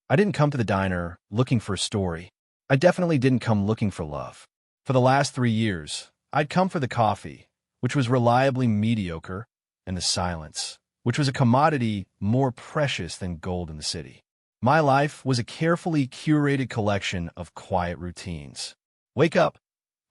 I didn't come to the diner looking for a story. I definitely didn't come looking for love. For the last 3 years, I'd come for the coffee, which was reliably mediocre, and the silence, which was a commodity more precious than gold in the city. My life was a carefully curated collection of quiet routines. Wake up,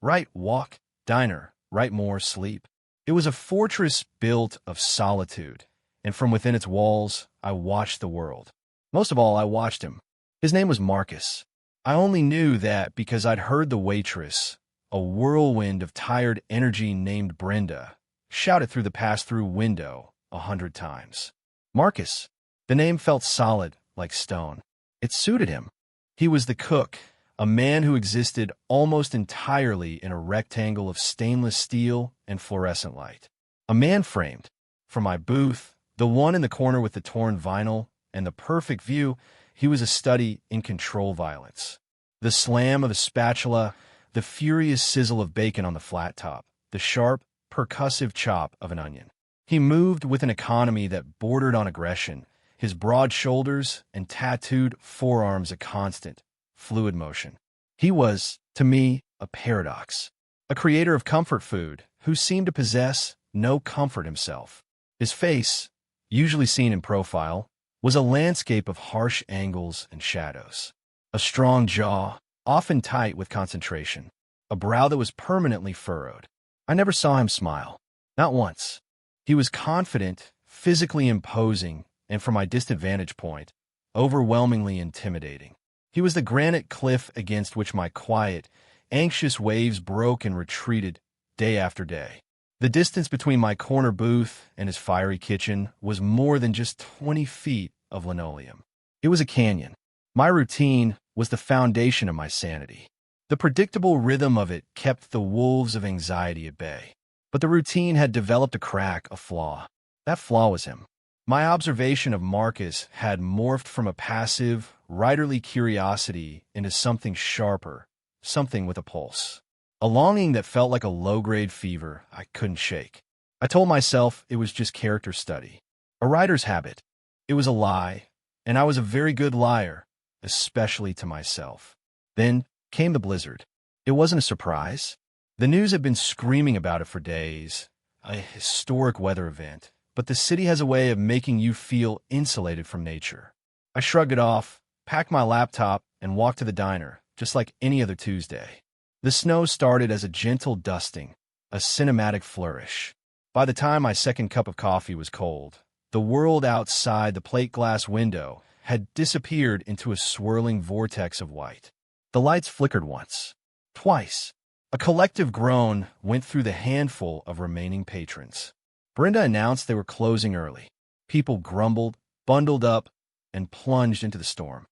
write, walk, diner, write more, sleep. It was a fortress built of solitude, and from within its walls, I watched the world. Most of all, I watched him. His name was Marcus. I only knew that because I'd heard the waitress, a whirlwind of tired energy named Brenda, shout it through the pass-through window 100 times. Marcus. The name felt solid, like stone. It suited him. He was the cook, a man who existed almost entirely in a rectangle of stainless steel and fluorescent light. A man framed. For my booth, the one in the corner with the torn vinyl and the perfect view, he was a study in control violence. The slam of a spatula, the furious sizzle of bacon on the flat top, the sharp, percussive chop of an onion. He moved with an economy that bordered on aggression, his broad shoulders and tattooed forearms a constant, fluid motion. He was, to me, a paradox, a creator of comfort food who seemed to possess no comfort himself. His face, usually seen in profile, was a landscape of harsh angles and shadows. A strong jaw, often tight with concentration, a brow that was permanently furrowed. I never saw him smile, not once. He was confident, physically imposing, and from my distant vantage point, overwhelmingly intimidating. He was the granite cliff against which my quiet, anxious waves broke and retreated day after day. The distance between my corner booth and his fiery kitchen was more than just 20 feet of linoleum. It was a canyon. My routine was the foundation of my sanity. The predictable rhythm of it kept the wolves of anxiety at bay. But the routine had developed a crack, a flaw. That flaw was him. My observation of Marcus had morphed from a passive, writerly curiosity into something sharper, something with a pulse. A longing that felt like a low-grade fever I couldn't shake. I told myself it was just character study, a writer's habit. It was a lie, and I was a very good liar, especially to myself. Then came the blizzard. It wasn't a surprise. The news had been screaming about it for days, a historic weather event, but the city has a way of making you feel insulated from nature. I shrugged it off, packed my laptop, and walked to the diner, just like any other Tuesday. The snow started as a gentle dusting, a cinematic flourish. By the time my second cup of coffee was cold, the world outside the plate glass window had disappeared into a swirling vortex of white. The lights flickered once, twice. A collective groan went through the handful of remaining patrons. Brenda announced they were closing early. People grumbled, bundled up, and plunged into the storm.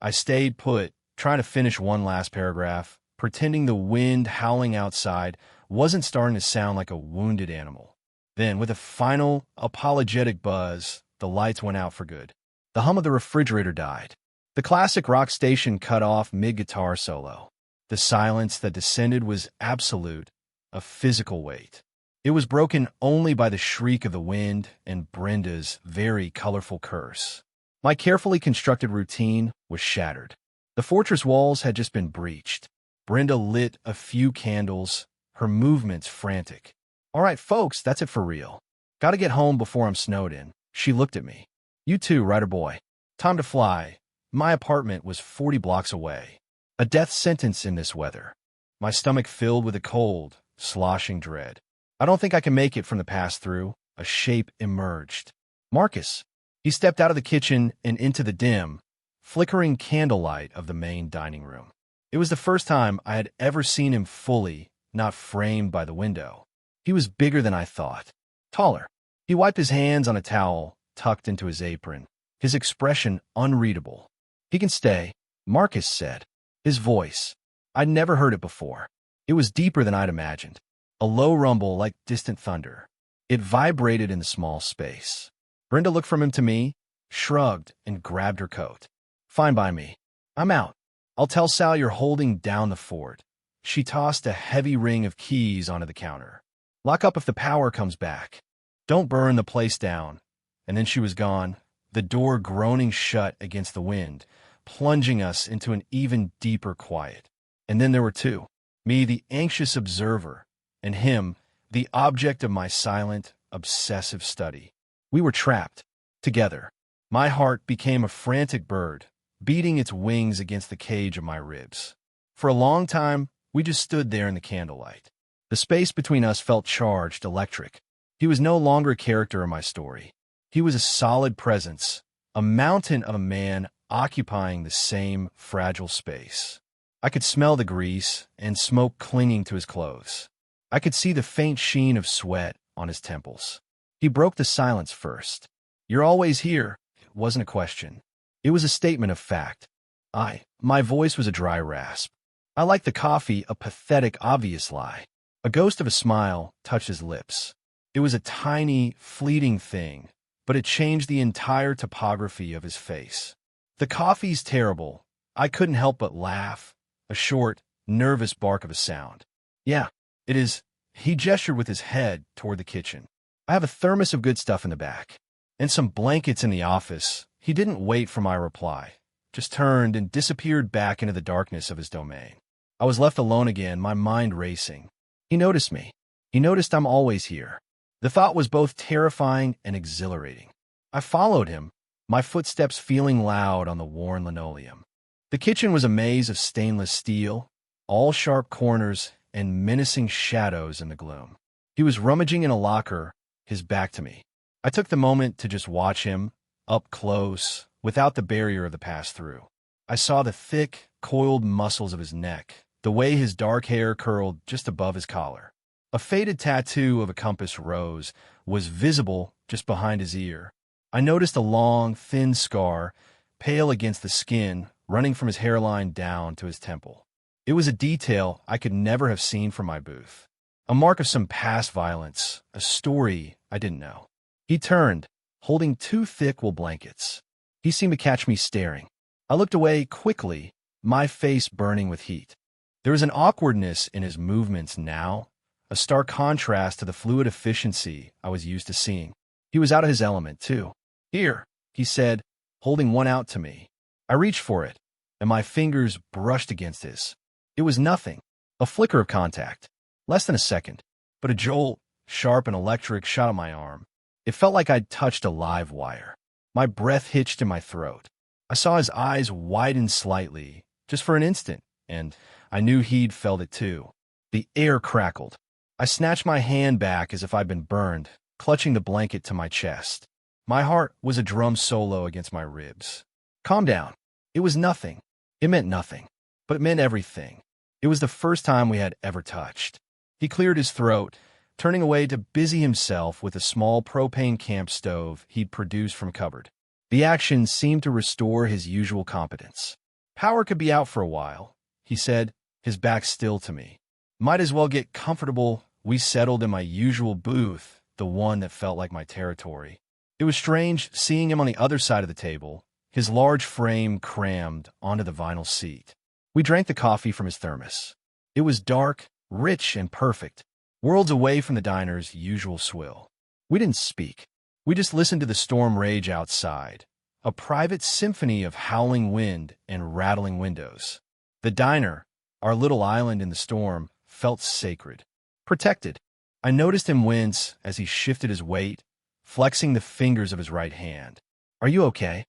I stayed put, trying to finish one last paragraph, pretending the wind howling outside wasn't starting to sound like a wounded animal. Then, with a final, apologetic buzz, the lights went out for good. The hum of the refrigerator died. The classic rock station cut off mid-guitar solo. The silence that descended was absolute, a physical weight. It was broken only by the shriek of the wind and Brenda's very colorful curse. My carefully constructed routine was shattered. The fortress walls had just been breached. Brenda lit a few candles, her movements frantic. "All right, folks, that's it for real. Gotta get home before I'm snowed in." She looked at me. "You too, writer boy. Time to fly." My apartment was 40 blocks away. A death sentence in this weather. My stomach filled with a cold, sloshing dread. "I don't think I can make it from the pass-through." A shape emerged. Marcus. He stepped out of the kitchen and into the dim, flickering candlelight of the main dining room. It was the first time I had ever seen him fully, not framed by the window. He was bigger than I thought. Taller. He wiped his hands on a towel tucked into his apron, his expression unreadable. "He can stay," Marcus said. His voice. I'd never heard it before. It was deeper than I'd imagined. A low rumble like distant thunder. It vibrated in the small space. Brenda looked from him to me, shrugged, and grabbed her coat. "Fine by me. I'm out. I'll tell Sal you're holding down the fort." She tossed a heavy ring of keys onto the counter. "Lock up if the power comes back. Don't burn the place down." And then she was gone, the door groaning shut against the wind, plunging us into an even deeper quiet. And then there were two. Me, the anxious observer, and him, the object of my silent, obsessive study. We were trapped, together. My heart became a frantic bird, beating its wings against the cage of my ribs. For a long time, we just stood there in the candlelight. The space between us felt charged, electric. He was no longer a character in my story. He was a solid presence, a mountain of a man occupying the same fragile space. I could smell the grease and smoke clinging to his clothes. I could see the faint sheen of sweat on his temples. He broke the silence first. "You're always here." It wasn't a question. It was a statement of fact. My voice was a dry rasp. "I like the coffee," a pathetic, obvious lie. A ghost of a smile touched his lips. It was a tiny, fleeting thing, but it changed the entire topography of his face. "The coffee's terrible." I couldn't help but laugh, a short, nervous bark of a sound. "Yeah, it is." He gestured with his head toward the kitchen. "I have a thermos of good stuff in the back, and some blankets in the office." He didn't wait for my reply, just turned and disappeared back into the darkness of his domain. I was left alone again, my mind racing. He noticed me. He noticed I'm always here. The thought was both terrifying and exhilarating. I followed him, my footsteps feeling loud on the worn linoleum. The kitchen was a maze of stainless steel, all sharp corners and menacing shadows in the gloom. He was rummaging in a locker, his back to me. I took the moment to just watch him, up close, without the barrier of the pass-through. I saw the thick, coiled muscles of his neck, the way his dark hair curled just above his collar. A faded tattoo of a compass rose was visible just behind his ear. I noticed a long, thin scar, pale against the skin, running from his hairline down to his temple. It was a detail I could never have seen from my booth. A mark of some past violence, a story I didn't know. He turned, holding two thick wool blankets. He seemed to catch me staring. I looked away quickly, my face burning with heat. There was an awkwardness in his movements now, a stark contrast to the fluid efficiency I was used to seeing. He was out of his element, too. "Here," he said, holding one out to me. I reached for it, and my fingers brushed against his. It was nothing, a flicker of contact, less than a second, but a jolt, sharp and electric, shot up my arm. It felt like I'd touched a live wire. My breath hitched in my throat. I saw his eyes widen slightly, just for an instant, and I knew he'd felt it too. The air crackled. I snatched my hand back as if I'd been burned, clutching the blanket to my chest. My heart was a drum solo against my ribs. "Calm down." It was nothing. It meant nothing, but it meant everything. It was the first time we had ever touched. He cleared his throat, turning away to busy himself with a small propane camp stove he'd produced from a cupboard. The action seemed to restore his usual competence. "Power could be out for a while," he said, his back still to me. "Might as well get comfortable." We settled in my usual booth, the one that felt like my territory. It was strange seeing him on the other side of the table, his large frame crammed onto the vinyl seat. We drank the coffee from his thermos. It was dark, rich, and perfect, worlds away from the diner's usual swill. We didn't speak. We just listened to the storm rage outside, a private symphony of howling wind and rattling windows. The diner, our little island in the storm, felt sacred. Protected. I noticed him wince as he shifted his weight, flexing the fingers of his right hand. "Are you okay?"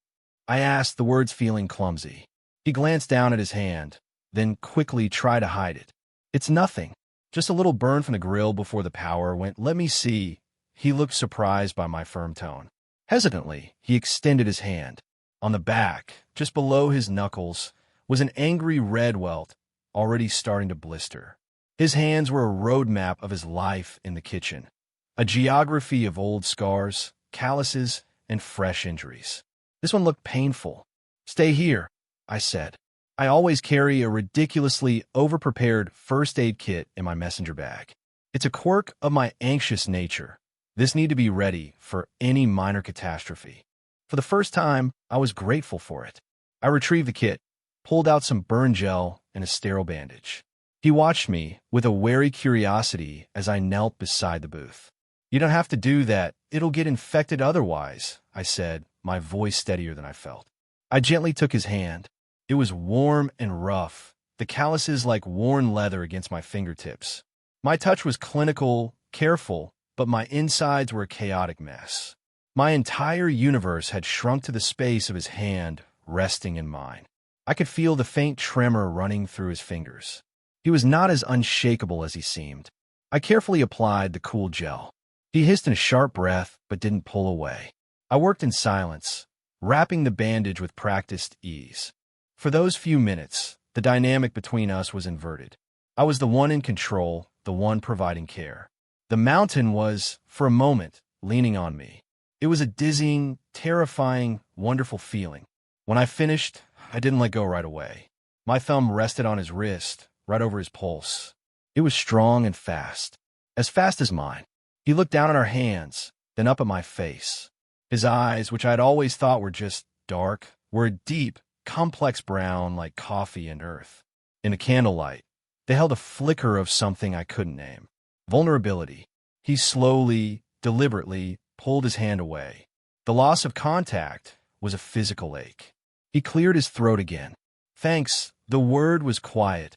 I asked, the words feeling clumsy. He glanced down at his hand, then quickly tried to hide it. "It's nothing. Just a little burn from the grill before the power went." "Let me see." He looked surprised by my firm tone. Hesitantly, he extended his hand. On the back, just below his knuckles, was an angry red welt, already starting to blister. His hands were a roadmap of his life in the kitchen, a geography of old scars, calluses, and fresh injuries. This one looked painful. "Stay here," I said. I always carry a ridiculously over-prepared first aid kit in my messenger bag. It's a quirk of my anxious nature. This need to be ready for any minor catastrophe. For the first time, I was grateful for it. I retrieved the kit, pulled out some burn gel and a sterile bandage. He watched me with a wary curiosity as I knelt beside the booth. "You don't have to do that. It'll get infected otherwise," I said, my voice steadier than I felt. I gently took his hand. It was warm and rough, the calluses like worn leather against my fingertips. My touch was clinical, careful, but my insides were a chaotic mess. My entire universe had shrunk to the space of his hand resting in mine. I could feel the faint tremor running through his fingers. He was not as unshakable as he seemed. I carefully applied the cool gel. He hissed in a sharp breath, but didn't pull away. I worked in silence, wrapping the bandage with practiced ease. For those few minutes, the dynamic between us was inverted. I was the one in control, the one providing care. The mountain was, for a moment, leaning on me. It was a dizzying, terrifying, wonderful feeling. When I finished, I didn't let go right away. My thumb rested on his wrist, right over his pulse. It was strong and fast as mine. He looked down at our hands, then up at my face. His eyes, which I had always thought were just dark, were a deep, complex brown like coffee and earth. In the candlelight, they held a flicker of something I couldn't name. Vulnerability. He slowly, deliberately pulled his hand away. The loss of contact was a physical ache. He cleared his throat again. Thanks. The word was quiet,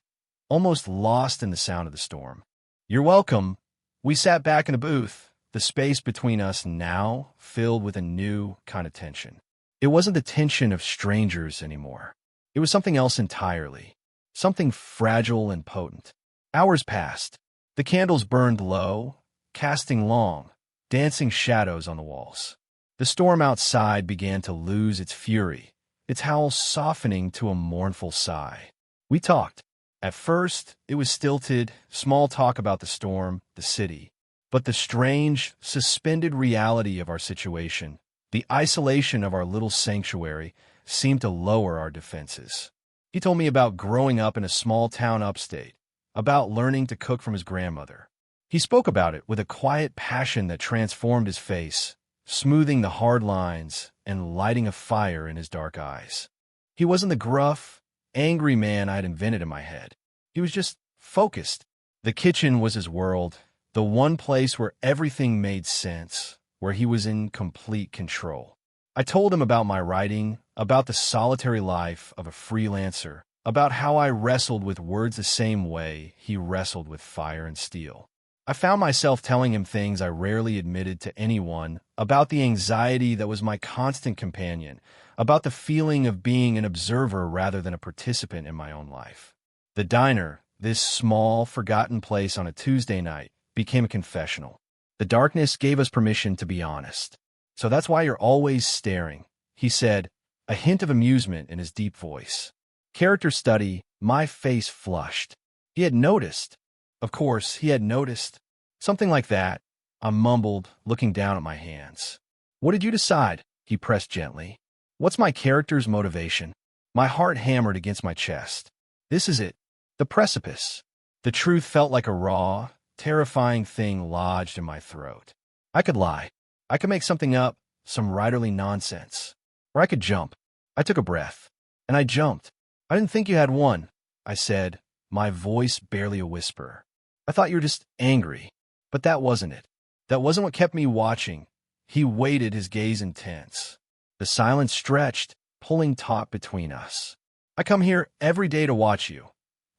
almost lost in the sound of the storm. You're welcome. We sat back in the booth, the space between us now filled with a new kind of tension. It wasn't the tension of strangers anymore. It was something else entirely, something fragile and potent. Hours passed. The candles burned low, casting long, dancing shadows on the walls. The storm outside began to lose its fury, its howl softening to a mournful sigh. We talked. At first, it was stilted, small talk about the storm, the city. But the strange, suspended reality of our situation, the isolation of our little sanctuary, seemed to lower our defenses. He told me about growing up in a small town upstate, about learning to cook from his grandmother. He spoke about it with a quiet passion that transformed his face, smoothing the hard lines and lighting a fire in his dark eyes. He wasn't the gruff, angry man I'd invented in my head. He was just focused. The kitchen was his world, the one place where everything made sense, where he was in complete control. I told him about my writing, about the solitary life of a freelancer, about how I wrestled with words the same way he wrestled with fire and steel. I found myself telling him things I rarely admitted to anyone, about the anxiety that was my constant companion, about the feeling of being an observer rather than a participant in my own life. The diner, this small, forgotten place on a Tuesday night, became a confessional. The darkness gave us permission to be honest. So that's why you're always staring, he said, a hint of amusement in his deep voice. Character study, my face flushed. He had noticed. Of course, he had noticed. Something like that, I mumbled, looking down at my hands. What did you decide? He pressed gently. What's my character's motivation? My heart hammered against my chest. This is it. The precipice. The truth felt like a raw, terrifying thing lodged in my throat. I could lie. I could make something up, some writerly nonsense. Or I could jump. I took a breath. And I jumped. I didn't think you had one, I said, my voice barely a whisper. I thought you were just angry. But that wasn't it. That wasn't what kept me watching. He waited, his gaze intense. The silence stretched, pulling taut between us. I come here every day to watch you,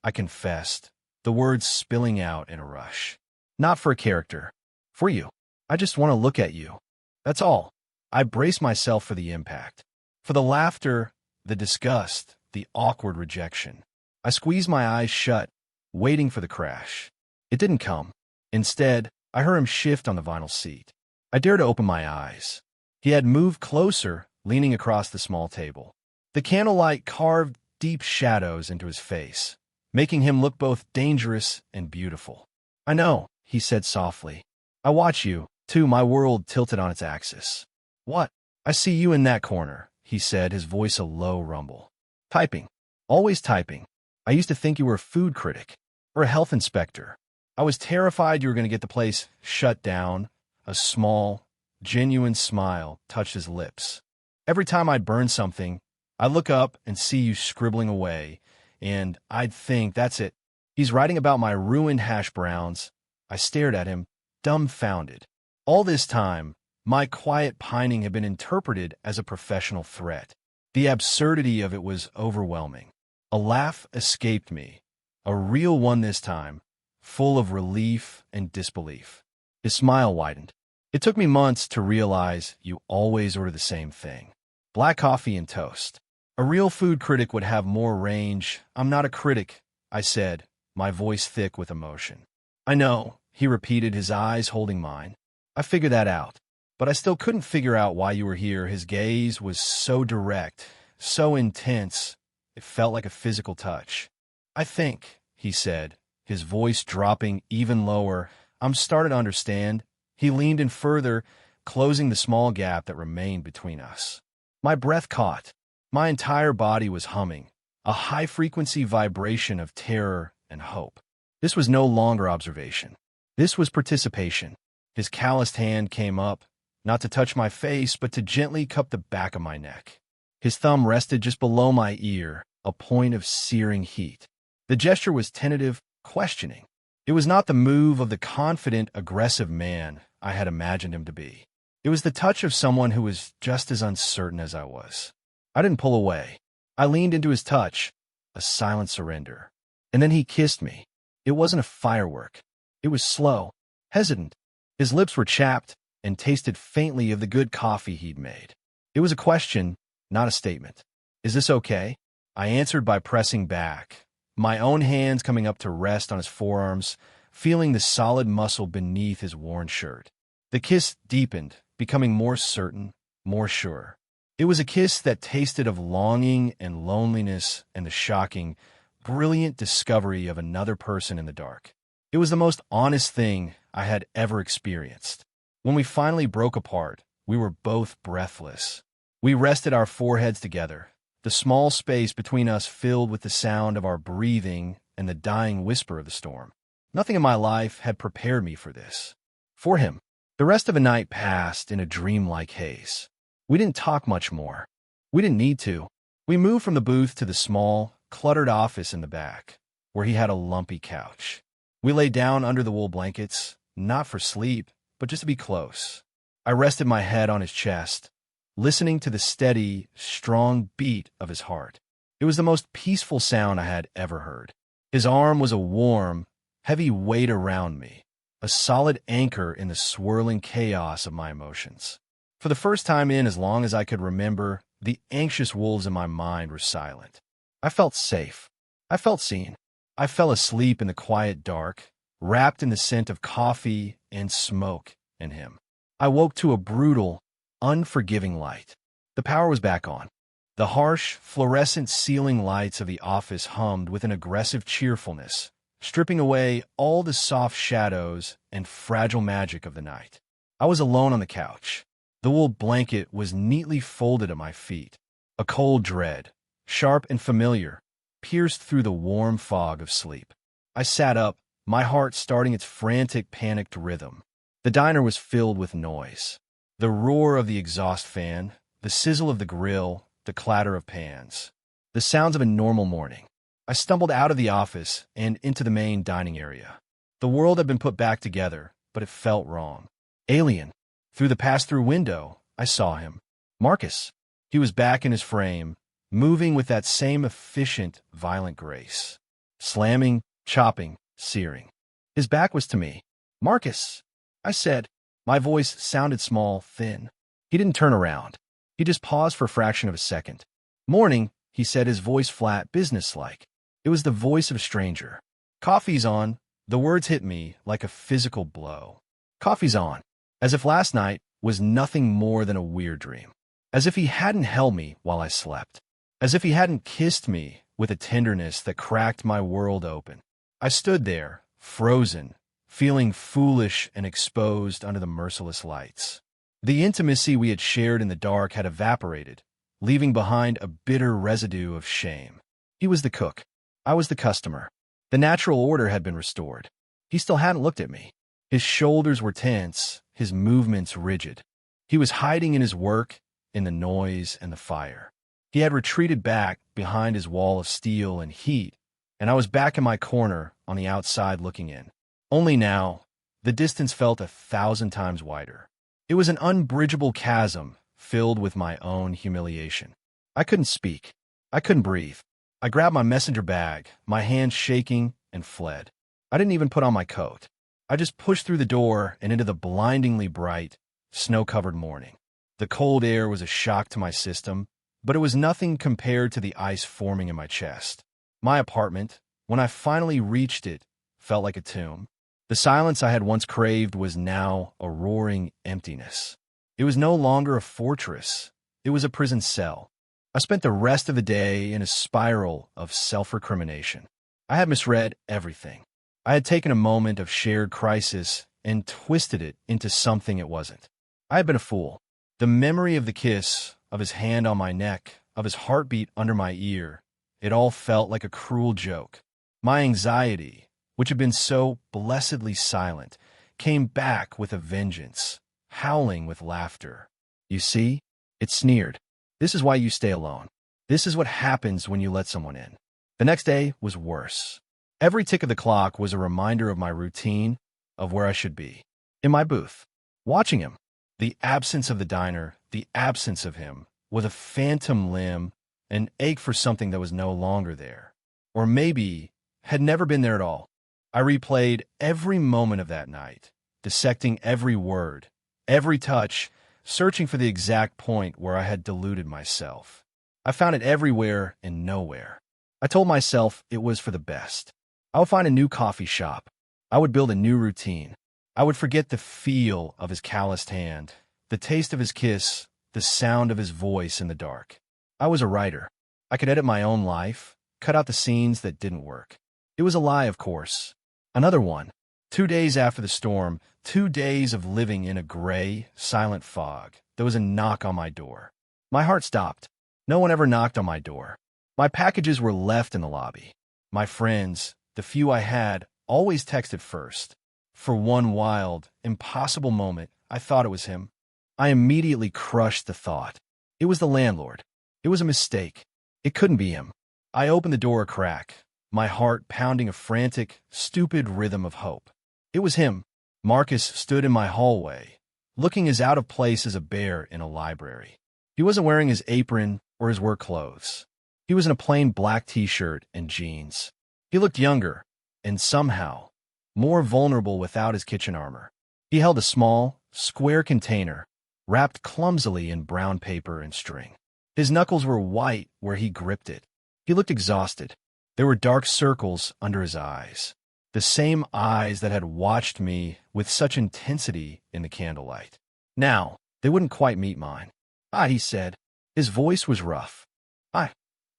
I confessed, the words spilling out in a rush. Not for a character. For you. I just want to look at you. That's all. I braced myself for the impact. For the laughter, the disgust, the awkward rejection. I squeezed my eyes shut, waiting for the crash. It didn't come. Instead, I heard him shift on the vinyl seat. I dared to open my eyes. He had moved closer, leaning across the small table. The candlelight carved deep shadows into his face, making him look both dangerous and beautiful. I know, he said softly. I watch you, too, my world tilted on its axis. What? I see you in that corner, he said, his voice a low rumble. Typing. Always typing. I used to think you were a food critic or a health inspector. I was terrified you were going to get the place shut down. A small, genuine smile touched his lips. Every time I'd burn something, I'd look up and see you scribbling away, and I'd think, that's it. He's writing about my ruined hash browns. I stared at him, dumbfounded. All this time, my quiet pining had been interpreted as a professional threat. The absurdity of it was overwhelming. A laugh escaped me, a real one this time, full of relief and disbelief. His smile widened. It took me months to realize you always order the same thing. Black coffee and toast. A real food critic would have more range. I'm not a critic, I said, my voice thick with emotion. I know, he repeated, his eyes holding mine. I figured that out. But I still couldn't figure out why you were here. His gaze was so direct, so intense, it felt like a physical touch. I think, he said, his voice dropping even lower, I'm starting to understand. He leaned in further, closing the small gap that remained between us. My breath caught. My entire body was humming, a high-frequency vibration of terror and hope. This was no longer observation. This was participation. His calloused hand came up, not to touch my face, but to gently cup the back of my neck. His thumb rested just below my ear, a point of searing heat. The gesture was tentative, questioning. It was not the move of the confident, aggressive man I had imagined him to be. It was the touch of someone who was just as uncertain as I was. I didn't pull away. I leaned into his touch, a silent surrender. And then he kissed me. It wasn't a firework. It was slow, hesitant. His lips were chapped and tasted faintly of the good coffee he'd made. It was a question, not a statement. Is this okay? I answered by pressing back, my own hands coming up to rest on his forearms, feeling the solid muscle beneath his worn shirt. The kiss deepened, becoming more certain, more sure. It was a kiss that tasted of longing and loneliness and the shocking, brilliant discovery of another person in the dark. It was the most honest thing I had ever experienced. When we finally broke apart, we were both breathless. We rested our foreheads together, the small space between us filled with the sound of our breathing and the dying whisper of the storm. Nothing in my life had prepared me for this. For him. The rest of the night passed in a dreamlike haze. We didn't talk much more. We didn't need to. We moved from the booth to the small, cluttered office in the back, where he had a lumpy couch. We lay down under the wool blankets, not for sleep, but just to be close. I rested my head on his chest, listening to the steady, strong beat of his heart. It was the most peaceful sound I had ever heard. His arm was a warm, heavy weight around me, a solid anchor in the swirling chaos of my emotions. For the first time in as long as I could remember, the anxious wolves in my mind were silent. I felt safe. I felt seen. I fell asleep in the quiet dark, wrapped in the scent of coffee and smoke and him. I woke to a brutal, unforgiving light. The power was back on. The harsh, fluorescent ceiling lights of the office hummed with an aggressive cheerfulness, stripping away all the soft shadows and fragile magic of the night. I was alone on the couch. The wool blanket was neatly folded at my feet. A cold dread, sharp and familiar, pierced through the warm fog of sleep. I sat up, my heart starting its frantic, panicked rhythm. The diner was filled with noise. The roar of the exhaust fan, the sizzle of the grill, the clatter of pans. The sounds of a normal morning. I stumbled out of the office and into the main dining area. The world had been put back together, but it felt wrong. Alien. Through the pass-through window, I saw him. Marcus. He was back in his frame, moving with that same efficient, violent grace. Slamming, chopping, searing. His back was to me. Marcus, I said. My voice sounded small, thin. He didn't turn around. He just paused for a fraction of a second. Morning, he said, his voice flat, businesslike. It was the voice of a stranger. Coffee's on. The words hit me like a physical blow. Coffee's on. As if last night was nothing more than a weird dream. As if he hadn't held me while I slept. As if he hadn't kissed me with a tenderness that cracked my world open. I stood there, frozen, feeling foolish and exposed under the merciless lights. The intimacy we had shared in the dark had evaporated, leaving behind a bitter residue of shame. He was the cook. I was the customer. The natural order had been restored. He still hadn't looked at me. His shoulders were tense, his movements rigid. He was hiding in his work, in the noise and the fire. He had retreated back behind his wall of steel and heat, and I was back in my corner on the outside looking in. Only now, the distance felt 1,000 times wider. It was an unbridgeable chasm filled with my own humiliation. I couldn't speak. I couldn't breathe. I grabbed my messenger bag, my hands shaking, and fled. I didn't even put on my coat. I just pushed through the door and into the blindingly bright, snow-covered morning. The cold air was a shock to my system, but it was nothing compared to the ice forming in my chest. My apartment, when I finally reached it, felt like a tomb. The silence I had once craved was now a roaring emptiness. It was no longer a fortress. It was a prison cell. I spent the rest of the day in a spiral of self-recrimination. I had misread everything. I had taken a moment of shared crisis and twisted it into something it wasn't. I had been a fool. The memory of the kiss, of his hand on my neck, of his heartbeat under my ear, it all felt like a cruel joke. My anxiety, which had been so blessedly silent, came back with a vengeance, howling with laughter. You see, it sneered. This is why you stay alone. This is what happens when you let someone in. The next day was worse. Every tick of the clock was a reminder of my routine, of where I should be. In my booth, watching him. The absence of the diner, the absence of him, was a phantom limb, an ache for something that was no longer there. Or maybe had never been there at all. I replayed every moment of that night, dissecting every word, every touch, searching for the exact point where I had deluded myself. I found it everywhere and nowhere. I told myself it was for the best. I would find a new coffee shop. I would build a new routine. I would forget the feel of his calloused hand, the taste of his kiss, the sound of his voice in the dark. I was a writer. I could edit my own life, cut out the scenes that didn't work. It was a lie, of course. Another one. 2 days after the storm, 2 days of living in a gray, silent fog, there was a knock on my door. My heart stopped. No one ever knocked on my door. My packages were left in the lobby. My friends, the few I had, always texted first. For one wild, impossible moment, I thought it was him. I immediately crushed the thought. It was the landlord. It was a mistake. It couldn't be him. I opened the door a crack, my heart pounding a frantic, stupid rhythm of hope. It was him. Marcus stood in my hallway, looking as out of place as a bear in a library. He wasn't wearing his apron or his work clothes. He was in a plain black t-shirt and jeans. He looked younger, and somehow, more vulnerable without his kitchen armor. He held a small, square container, wrapped clumsily in brown paper and string. His knuckles were white where he gripped it. He looked exhausted. There were dark circles under his eyes, the same eyes that had watched me with such intensity in the candlelight. Now, they wouldn't quite meet mine. "Ah," he said. His voice was rough.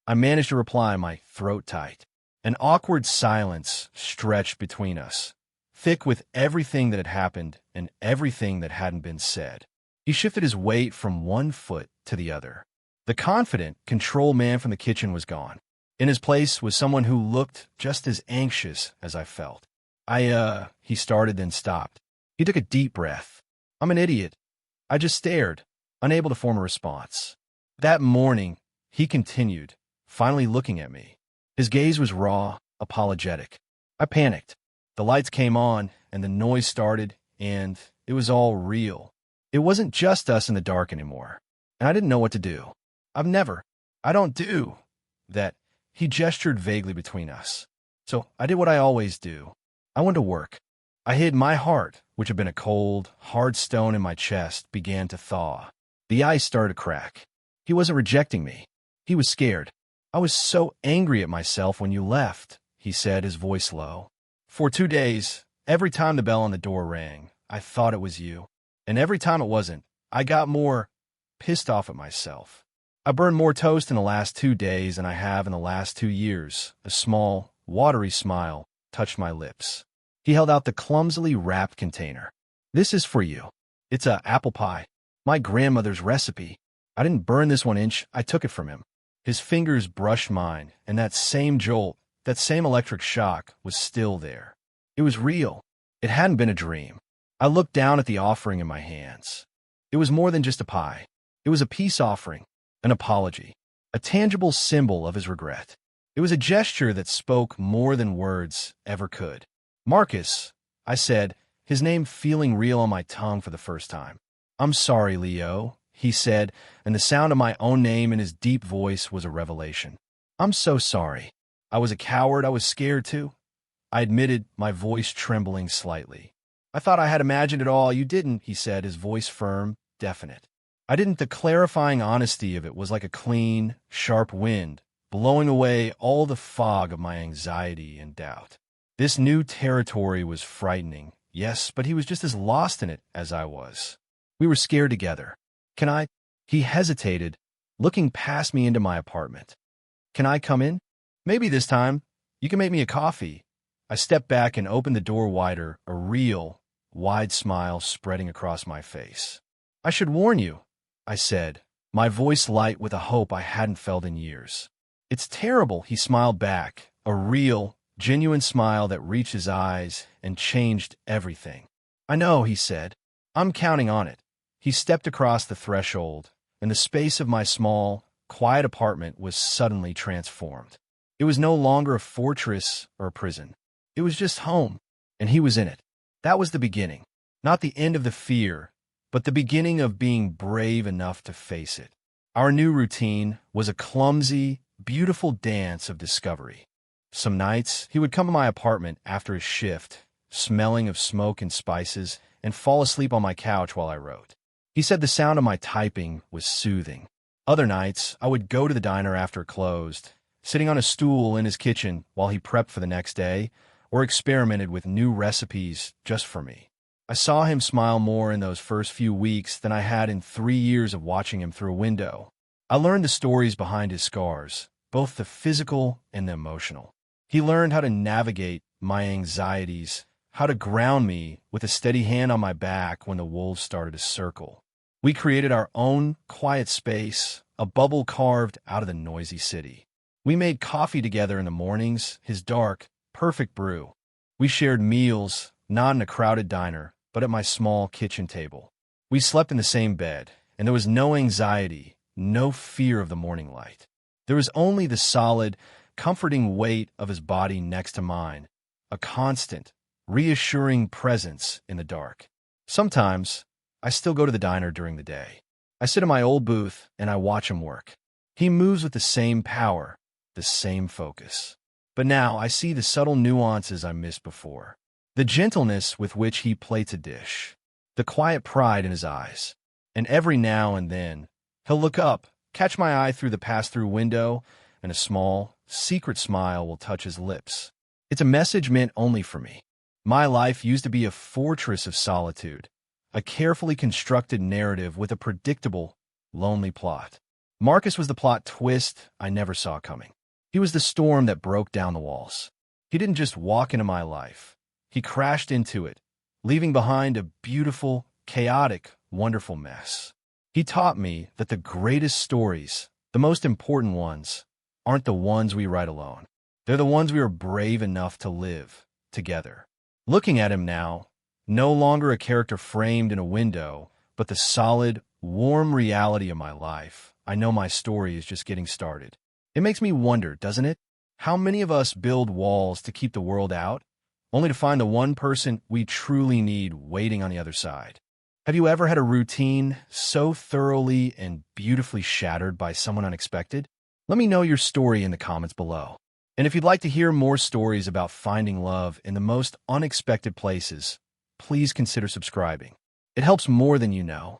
I managed to reply, my throat tight. An awkward silence stretched between us, thick with everything that had happened and everything that hadn't been said. He shifted his weight from one foot to the other. The confident, control man from the kitchen was gone. In his place was someone who looked just as anxious as I felt. He started, then stopped. He took a deep breath. "I'm an idiot." I just stared, unable to form a response. That morning, he continued, finally looking at me. His gaze was raw, apologetic. I panicked. The lights came on, and the noise started, and it was all real. It wasn't just us in the dark anymore, and I didn't know what to do. I don't do that. He gestured vaguely between us. So I did what I always do. I went to work. I hid my heart, which had been a cold, hard stone in my chest, began to thaw. The ice started to crack. He wasn't rejecting me. He was scared. "I was so angry at myself when you left," he said, his voice low. "For 2 days, every time the bell on the door rang, I thought it was you. And every time it wasn't, I got more pissed off at myself. I burned more toast in the last 2 days than I have in the last 2 years." A small, watery smile touched my lips. He held out the clumsily wrapped container. "This is for you. It's a apple pie. My grandmother's recipe. I didn't burn this 1 inch. I took it from him." His fingers brushed mine, and that same jolt, that same electric shock was still there. It was real. It hadn't been a dream. I looked down at the offering in my hands. It was more than just a pie. It was a peace offering, an apology, a tangible symbol of his regret. It was a gesture that spoke more than words ever could. "Marcus," I said, his name feeling real on my tongue for the first time. "I'm sorry, Leo," he said, and the sound of my own name in his deep voice was a revelation. I'm so sorry. I was a coward. I was scared too. I admitted, my voice trembling slightly. I thought I had imagined it all. You didn't, he said, his voice firm, definite. I didn't. The clarifying honesty of it was like a clean, sharp wind, blowing away all the fog of my anxiety and doubt. This new territory was frightening, yes, but he was just as lost in it as I was. We were scared together. Can I? He hesitated, looking past me into my apartment. Can I come in? Maybe this time. You can make me a coffee. I stepped back and opened the door wider, a real, wide smile spreading across my face. I should warn you, I said, my voice light with a hope I hadn't felt in years. It's terrible, he smiled back, a real, genuine smile that reached his eyes and changed everything. I know, he said. I'm counting on it. He stepped across the threshold, and the space of my small, quiet apartment was suddenly transformed. It was no longer a fortress or a prison. It was just home, and he was in it. That was the beginning. Not the end of the fear, but the beginning of being brave enough to face it. Our new routine was a clumsy, beautiful dance of discovery. Some nights, he would come to my apartment after his shift, smelling of smoke and spices, and fall asleep on my couch while I wrote. He said the sound of my typing was soothing. Other nights, I would go to the diner after it closed, sitting on a stool in his kitchen while he prepped for the next day, or experimented with new recipes just for me. I saw him smile more in those first few weeks than I had in 3 years of watching him through a window. I learned the stories behind his scars, both the physical and the emotional. He learned how to navigate my anxieties, how to ground me with a steady hand on my back when the wolves started to circle. We created our own quiet space, a bubble carved out of the noisy city. We made coffee together in the mornings, his dark, perfect brew. We shared meals, not in a crowded diner, but at my small kitchen table. We slept in the same bed, and there was no anxiety, no fear of the morning light. There was only the solid, comforting weight of his body next to mine, a constant, reassuring presence in the dark. Sometimes, I still go to the diner during the day. I sit in my old booth and I watch him work. He moves with the same power, the same focus. But now I see the subtle nuances I missed before. The gentleness with which he plates a dish, the quiet pride in his eyes. And every now and then, he'll look up, catch my eye through the pass-through window, and a small, secret smile will touch his lips. It's a message meant only for me. My life used to be a fortress of solitude, a carefully constructed narrative with a predictable, lonely plot. Marcus was the plot twist I never saw coming. He was the storm that broke down the walls. He didn't just walk into my life. He crashed into it, leaving behind a beautiful, chaotic, wonderful mess. He taught me that the greatest stories, the most important ones, aren't the ones we write alone. They're the ones we are brave enough to live together. Looking at him now, no longer a character framed in a window, but the solid, warm reality of my life, I know my story is just getting started. It makes me wonder, doesn't it? How many of us build walls to keep the world out, only to find the one person we truly need waiting on the other side? Have you ever had a routine so thoroughly and beautifully shattered by someone unexpected? Let me know your story in the comments below. And if you'd like to hear more stories about finding love in the most unexpected places, please consider subscribing. It helps more than you know.